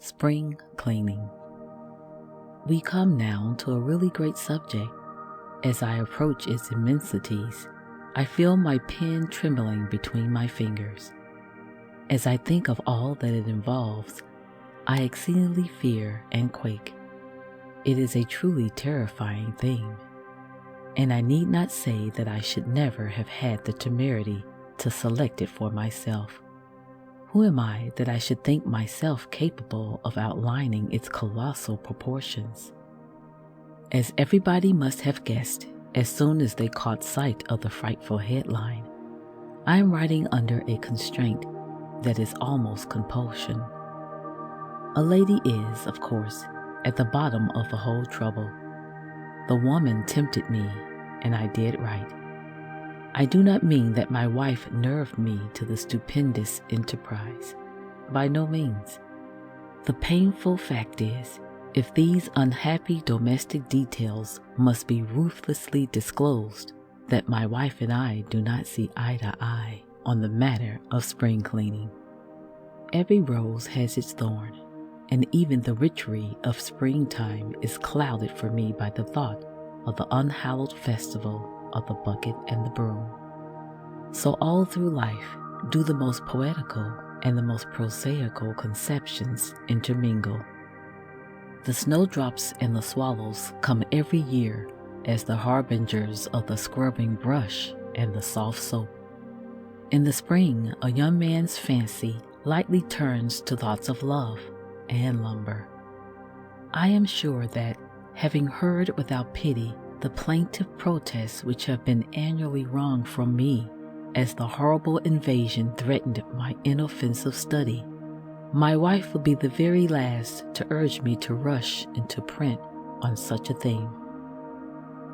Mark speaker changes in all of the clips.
Speaker 1: Spring cleaning. We come now to a really great subject. As I approach its immensities, I feel my pen trembling between my fingers. As I think of all that it involves, I exceedingly fear and quake. It is a truly terrifying thing, and I need not say that I should never have had the temerity to select it for myself. Who am I that I should think myself capable of outlining its colossal proportions? As everybody must have guessed as soon as they caught sight of the frightful headline, I am writing under a constraint that is almost compulsion. A lady is, of course, at the bottom of the whole trouble. The woman tempted me, and I did right. I do not mean that my wife nerved me to the stupendous enterprise. By no means. The painful fact is, if these unhappy domestic details must be ruthlessly disclosed, that my wife and I do not see eye to eye on the matter of spring cleaning. Every rose has its thorn, and even the witchery of springtime is clouded for me by the thought of the unhallowed festival of the bucket and the broom. So all through life do the most poetical and the most prosaical conceptions intermingle. The snowdrops and the swallows come every year as the harbingers of the scrubbing brush and the soft soap. In the spring, a young man's fancy lightly turns to thoughts of love and lumber. I am sure that, having heard without pity the plaintive protests which have been annually wrung from me as the horrible invasion threatened my inoffensive study, my wife will be the very last to urge me to rush into print on such a theme.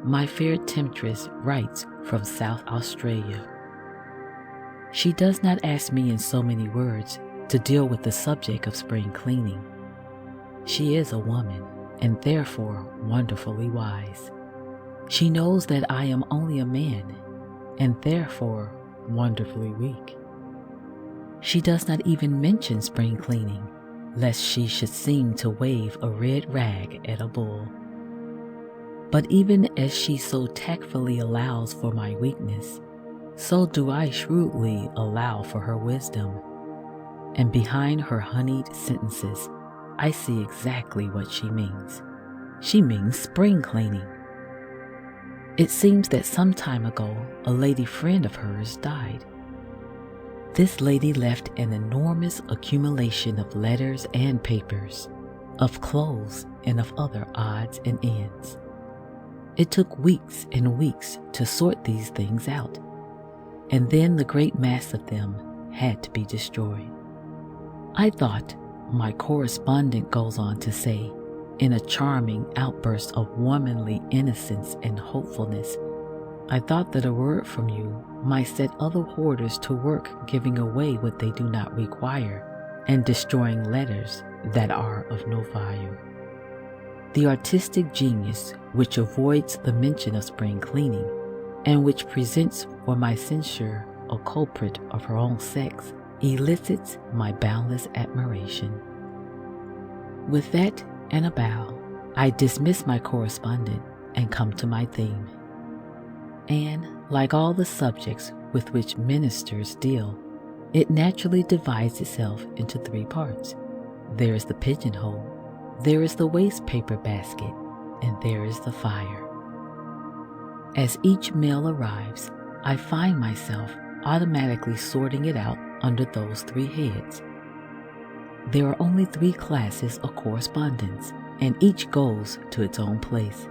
Speaker 1: My fair temptress writes from South Australia. She does not ask me in so many words to deal with the subject of spring cleaning. She is a woman, and therefore wonderfully wise. She knows that I am only a man, and therefore wonderfully weak. She does not even mention spring cleaning, lest she should seem to wave a red rag at a bull. But even as she so tactfully allows for my weakness, so do I shrewdly allow for her wisdom. And behind her honeyed sentences, I see exactly what she means. She means spring cleaning. It seems that some time ago, a lady friend of hers died. This lady left an enormous accumulation of letters and papers, of clothes and of other odds and ends. It took weeks and weeks to sort these things out, and then the great mass of them had to be destroyed. I thought, my correspondent goes on to say, in a charming outburst of womanly innocence and hopefulness, I thought that a word from you might set other hoarders to work giving away what they do not require and destroying letters that are of no value. The artistic genius which avoids the mention of spring cleaning and which presents for my censure a culprit of her own sex elicits my boundless admiration. With that and a bow, I dismiss my correspondent and come to my theme. And, like all the subjects with which ministers deal, it naturally divides itself into three parts. There is the pigeonhole, there is the waste paper basket, and there is the fire. As each mail arrives, I find myself automatically sorting it out under those three heads. There are only three classes of correspondence, and each goes to its own place.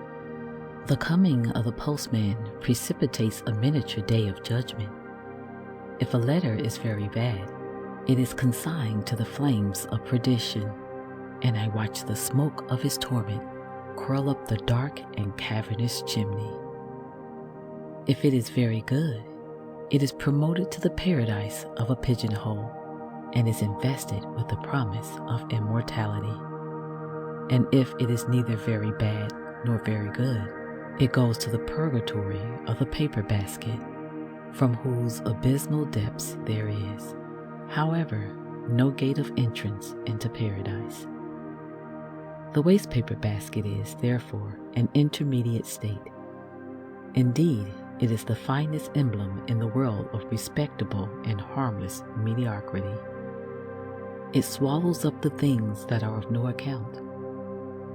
Speaker 1: The coming of the postman precipitates a miniature day of judgment. If a letter is very bad, it is consigned to the flames of perdition, and I watch the smoke of his torment curl up the dark and cavernous chimney. If it is very good, it is promoted to the paradise of a pigeonhole, and is invested with the promise of immortality. And if it is neither very bad nor very good, it goes to the purgatory of the paper basket, from whose abysmal depths there is, however, no gate of entrance into paradise. The waste paper basket is, therefore, an intermediate state. Indeed, it is the finest emblem in the world of respectable and harmless mediocrity. It swallows up the things that are of no account.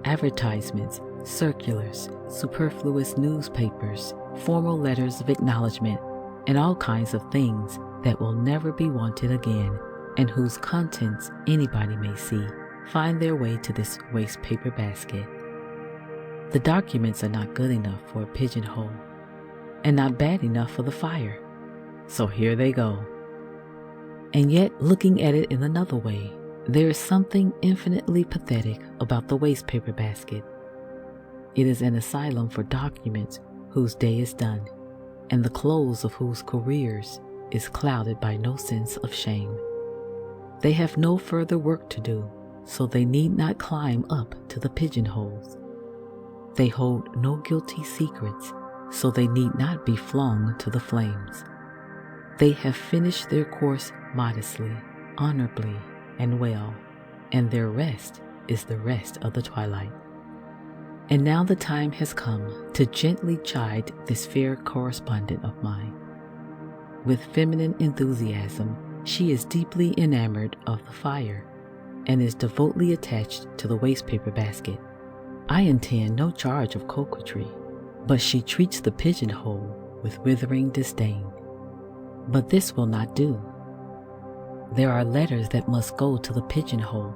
Speaker 1: Advertisements, circulars, superfluous newspapers, formal letters of acknowledgement, and all kinds of things that will never be wanted again and whose contents anybody may see, find their way to this waste paper basket. The documents are not good enough for a pigeonhole, and not bad enough for the fire. So here they go. And yet, looking at it in another way, there is something infinitely pathetic about the waste paper basket. It is an asylum for documents whose day is done, and the close of whose careers is clouded by no sense of shame. They have no further work to do, so they need not climb up to the pigeonholes. They hold no guilty secrets, so they need not be flung to the flames. They have finished their course modestly, honorably, and well, and their rest is the rest of the twilight. And now the time has come to gently chide this fair correspondent of mine. With feminine enthusiasm, she is deeply enamored of the fire, and is devotedly attached to the waste paper basket. I intend no charge of coquetry, but she treats the pigeonhole with withering disdain. But this will not do. There are letters that must go to the pigeonhole,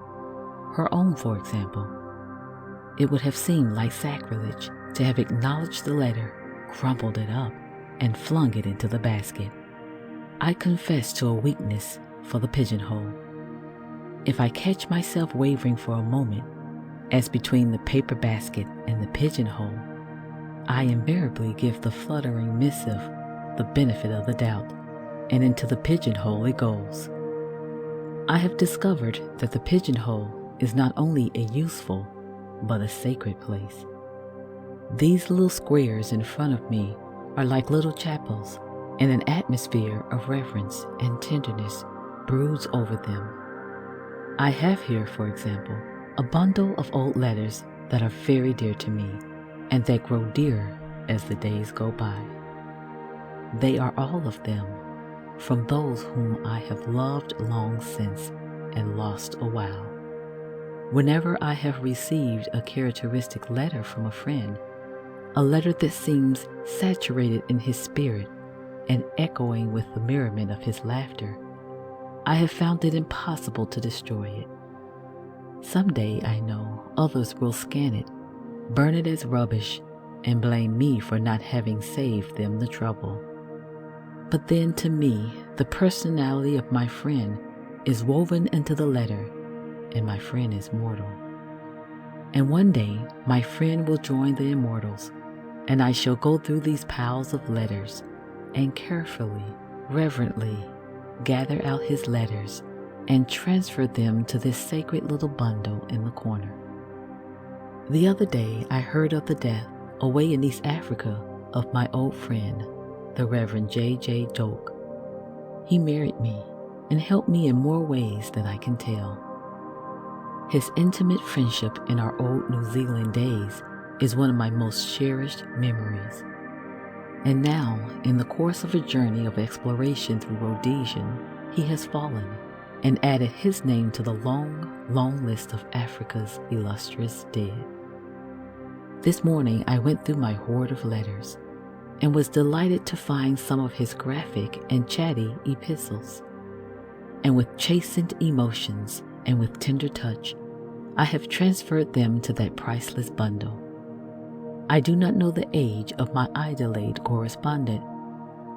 Speaker 1: her own for example. It would have seemed like sacrilege to have acknowledged the letter, crumpled it up, and flung it into the basket. I confess to a weakness for the pigeonhole. If I catch myself wavering for a moment, as between the paper basket and the pigeonhole, I invariably give the fluttering missive the benefit of the doubt, and into the pigeonhole it goes. I have discovered that the pigeonhole is not only a useful, but a sacred place. These little squares in front of me are like little chapels, and an atmosphere of reverence and tenderness broods over them. I have here, for example, a bundle of old letters that are very dear to me, and that grow dearer as the days go by. They are all of them from those whom I have loved long since and lost a while. Whenever I have received a characteristic letter from a friend, a letter that seems saturated in his spirit and echoing with the merriment of his laughter, I have found it impossible to destroy it. Someday, I know, others will scan it, burn it as rubbish, and blame me for not having saved them the trouble. But then to me, the personality of my friend is woven into the letter, and my friend is mortal. And one day, my friend will join the immortals, and I shall go through these piles of letters, and carefully, reverently, gather out his letters, and transfer them to this sacred little bundle in the corner. The other day, I heard of the death, away in East Africa, of my old friend, the Reverend J.J. Doak. He married me and helped me in more ways than I can tell. His intimate friendship in our old New Zealand days is one of my most cherished memories. And now, in the course of a journey of exploration through Rhodesia, he has fallen and added his name to the long, long list of Africa's illustrious dead. This morning I went through my hoard of letters and was delighted to find some of his graphic and chatty epistles. And with chastened emotions and with tender touch, I have transferred them to that priceless bundle. I do not know the age of my idolate correspondent.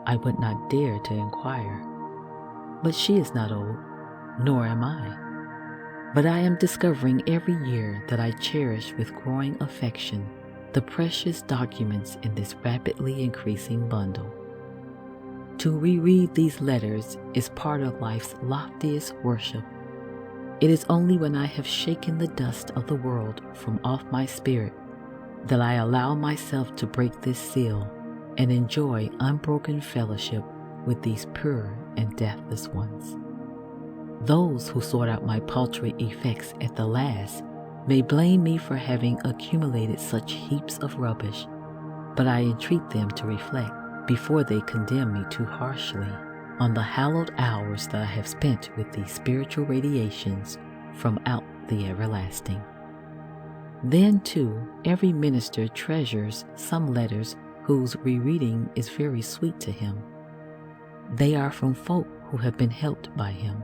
Speaker 1: I would not dare to inquire. But she is not old, nor am I. But I am discovering every year that I cherish with growing affection the precious documents in this rapidly increasing bundle. To reread these letters is part of life's loftiest worship. It is only when I have shaken the dust of the world from off my spirit that I allow myself to break this seal and enjoy unbroken fellowship with these pure and deathless ones. Those who sort out my paltry effects at the last may blame me for having accumulated such heaps of rubbish, but I entreat them to reflect before they condemn me too harshly on the hallowed hours that I have spent with these spiritual radiations from out the everlasting. Then, too, every minister treasures some letters whose rereading is very sweet to him. They are from folk who have been helped by him.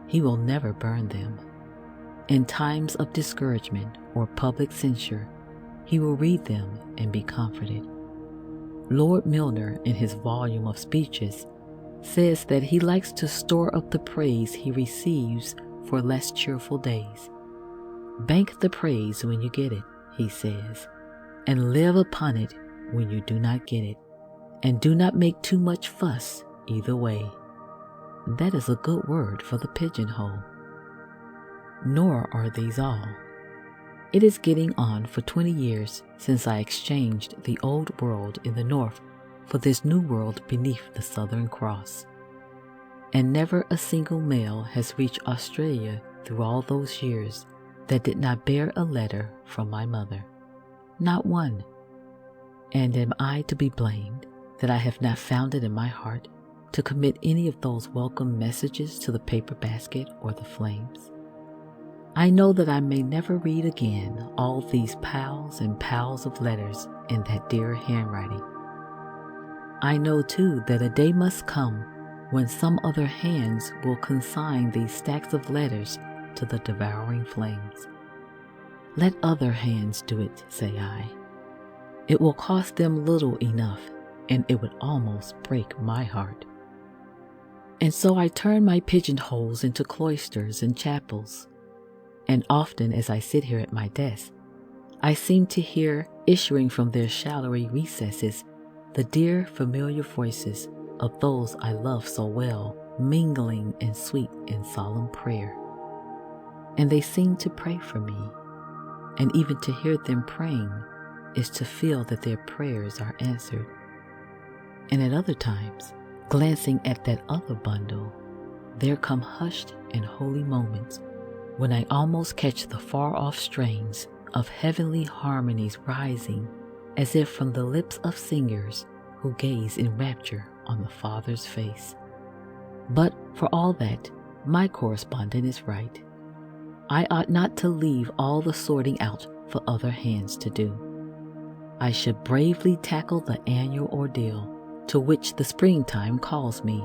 Speaker 1: He will never burn them. In times of discouragement or public censure, he will read them and be comforted. Lord Milner, in his volume of speeches, says that he likes to store up the praise he receives for less cheerful days. Bank the praise when you get it, he says, and live upon it when you do not get it, and do not make too much fuss either way. That is a good word for the pigeonhole. Nor are these all. It is getting on for 20 years since I exchanged the old world in the north for this new world beneath the Southern Cross. And never a single mail has reached Australia through all those years that did not bear a letter from my mother. Not one. And am I to be blamed that I have not found it in my heart to commit any of those welcome messages to the paper basket or the flames? I know that I may never read again all these piles and piles of letters in that dear handwriting. I know, too, that a day must come when some other hands will consign these stacks of letters to the devouring flames. Let other hands do it, say I. It will cost them little enough, and it would almost break my heart. And so I turn my pigeonholes into cloisters and chapels, and often as I sit here at my desk, I seem to hear, issuing from their shadowy recesses, the dear familiar voices of those I love so well, mingling in sweet and solemn prayer. And they seem to pray for me, and even to hear them praying is to feel that their prayers are answered. And at other times, glancing at that other bundle, there come hushed and holy moments when I almost catch the far-off strains of heavenly harmonies rising as if from the lips of singers who gaze in rapture on the Father's face. But for all that, my correspondent is right. I ought not to leave all the sorting out for other hands to do. I should bravely tackle the annual ordeal to which the springtime calls me.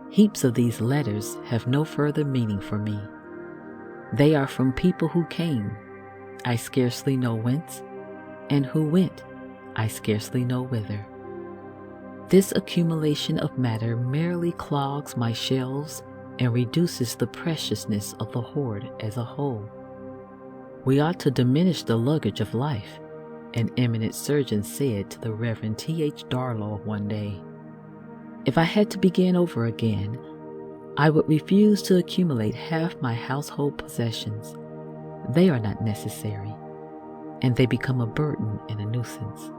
Speaker 1: Heaps of these letters have no further meaning for me. They are from people who came, I scarcely know whence, and who went, I scarcely know whither. This accumulation of matter merely clogs my shelves and reduces the preciousness of the hoard as a whole. We ought to diminish the luggage of life, an eminent surgeon said to the Reverend T.H. Darlaw one day. If I had to begin over again, I would refuse to accumulate half my household possessions. They are not necessary, and they become a burden and a nuisance.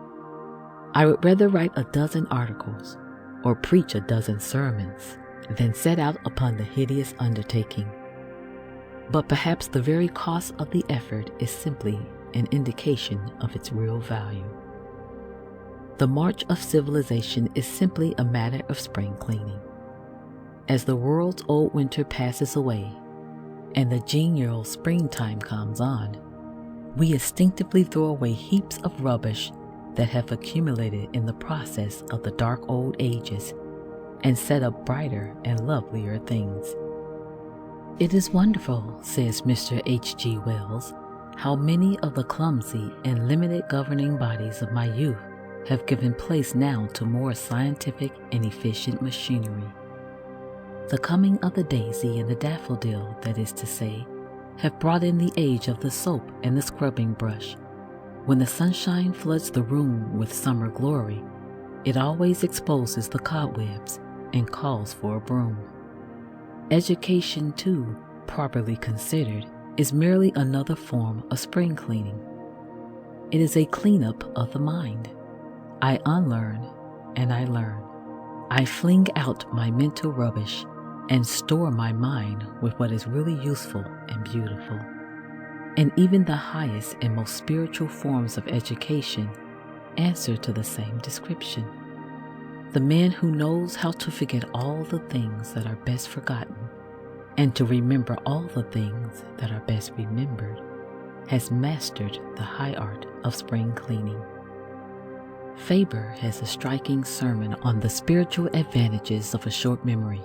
Speaker 1: I would rather write a dozen articles or preach a dozen sermons than set out upon the hideous undertaking. But perhaps the very cost of the effort is simply an indication of its real value. The march of civilization is simply a matter of spring cleaning. As the world's old winter passes away and the genial springtime comes on, we instinctively throw away heaps of rubbish that have accumulated in the process of the dark old ages and set up brighter and lovelier things. It is wonderful, says Mr. H.G. Wells, how many of the clumsy and limited governing bodies of my youth have given place now to more scientific and efficient machinery. The coming of the daisy and the daffodil, that is to say, have brought in the age of the soap and the scrubbing brush. When the sunshine floods the room with summer glory, it always exposes the cobwebs and calls for a broom. Education, too, properly considered, is merely another form of spring cleaning. It is a cleanup of the mind. I unlearn and I learn. I fling out my mental rubbish and store my mind with what is really useful and beautiful. and even the highest and most spiritual forms of education answer to the same description. The man who knows how to forget all the things that are best forgotten and to remember all the things that are best remembered has mastered the high art of spring cleaning. Faber has a striking sermon on the spiritual advantages of a short memory.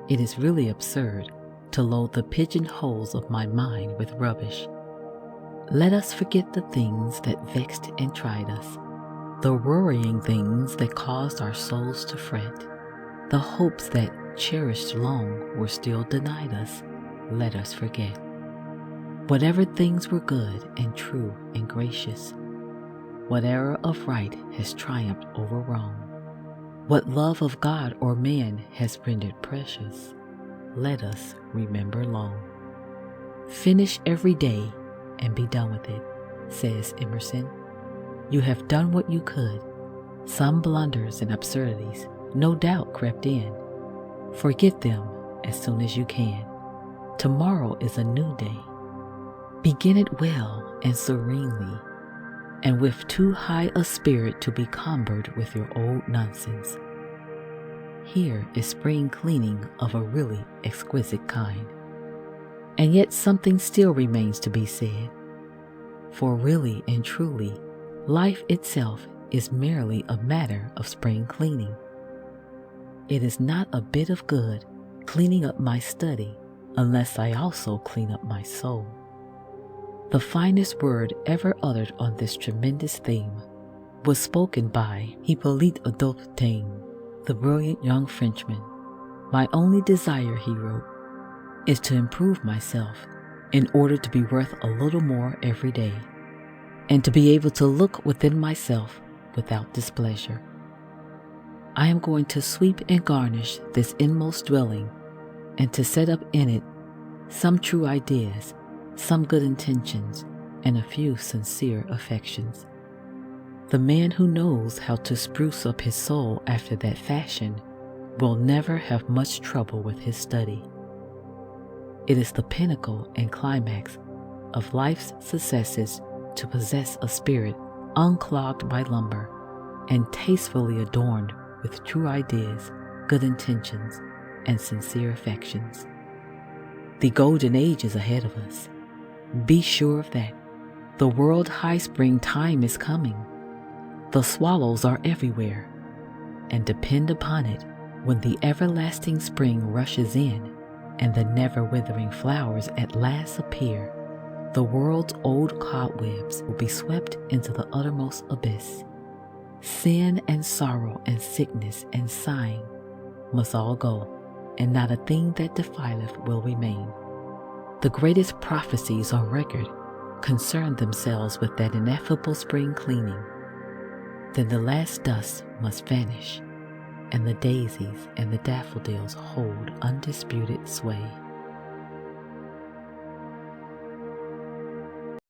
Speaker 1: It is really absurd to load the pigeonholes of my mind with rubbish. Let us forget the things that vexed and tried us, the worrying things that caused our souls to fret, the hopes that, cherished long, were still denied us. Let us forget. Whatever things were good and true and gracious, what error of right has triumphed over wrong, what love of God or man has rendered precious, let us remember long. Finish every day and be done with it, says Emerson. You have done what you could. Some blunders and absurdities no doubt crept in. Forget them as soon as you can. Tomorrow is a new day. Begin it well and serenely, and with too high a spirit to be cumbered with your old nonsense. Here is spring cleaning of a really exquisite kind. And yet something still remains to be said. For really and truly, life itself is merely a matter of spring cleaning. It is not a bit of good cleaning up my study unless I also clean up my soul. The finest word ever uttered on this tremendous theme was spoken by Hippolyte Audotin, the brilliant young Frenchman. My only desire, he wrote, is to improve myself in order to be worth a little more every day, and to be able to look within myself without displeasure. I am going to sweep and garnish this inmost dwelling, and to set up in it some true ideas, some good intentions, and a few sincere affections. The man who knows how to spruce up his soul after that fashion will never have much trouble with his study. It is the pinnacle and climax of life's successes to possess a spirit unclogged by lumber and tastefully adorned with true ideas, good intentions, and sincere affections. The golden age is ahead of us. Be sure of that. The world high spring time is coming. The swallows are everywhere. And depend upon it, when the everlasting spring rushes in and the never withering flowers at last appear, the world's old cobwebs will be swept into the uttermost abyss. Sin and sorrow and sickness and sighing must all go, and not a thing that defileth will remain. The greatest prophecies on record concern themselves with that ineffable spring cleaning. Then the last dust must vanish, and the daisies and the daffodils hold undisputed sway.